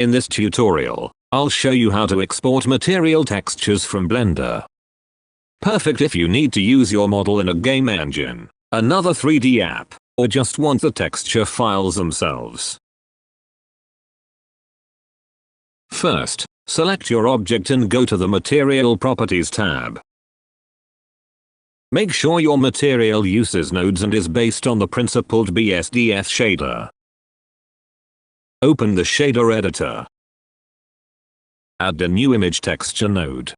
In this tutorial, I'll show you how to export material textures from Blender. Perfect if you need to use your model in a game engine, another 3D app, or just want the texture files themselves. First, select your object and go to the Material Properties tab. Make sure your material uses nodes and is based on the principled BSDF shader. Open the shader editor. Add a new image texture node.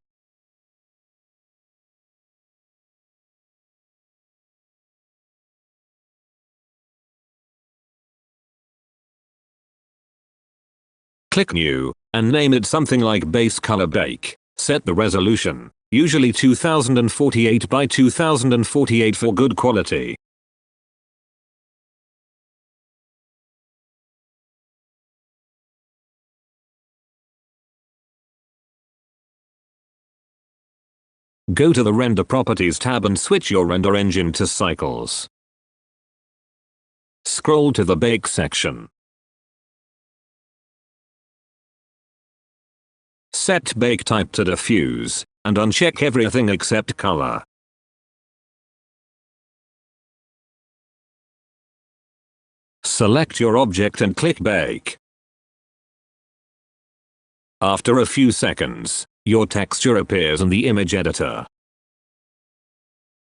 Click New, and name it something like Base Color Bake. Set the resolution, usually 2048 by 2048 for good quality. Go to the Render Properties tab and switch your render engine to Cycles. Scroll to the Bake section. Set Bake Type to Diffuse, and uncheck everything except Color. Select your object and click Bake. After a few seconds, your texture appears in the image editor.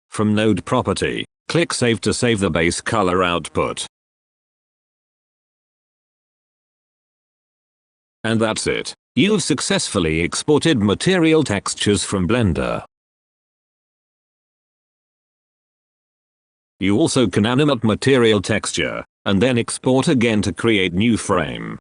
From Node Property, click Save to save the base color output. And that's it. You've successfully exported material textures from Blender. You also can animate material texture, and then export again to create new frame.